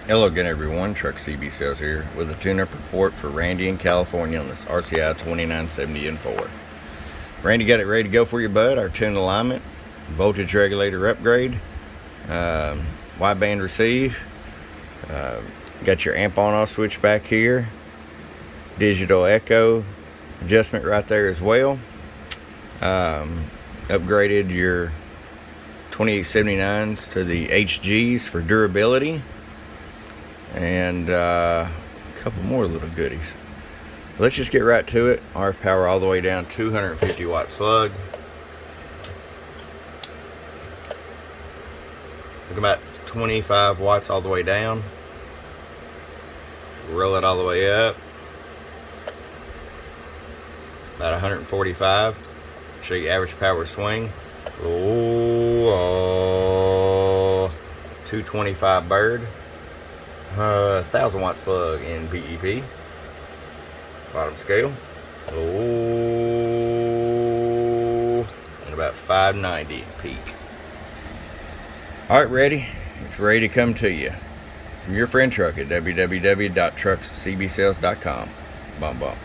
Hello again everyone, Truck CB Sales here with a tune-up report for Randy in California on this RCI-2970N4. Randy got it ready to go for you, bud. Our tune alignment, voltage regulator upgrade, wideband receive, got your amp on off switch back here, digital echo adjustment right there as well. Upgraded your 2879s to the HGs for durability, and a couple more little goodies. Let's just get right to it. RF power all the way down, 250 watt slug. Look, about 25 watts all the way down. Roll it all the way up, about 145. Show you average power swing. 225 bird. 1000 watt slug in BEP. Bottom scale. And about 590 peak. Alright, ready? It's ready to come to you from your friend Truck at www.truckscbsales.com. Bump bump.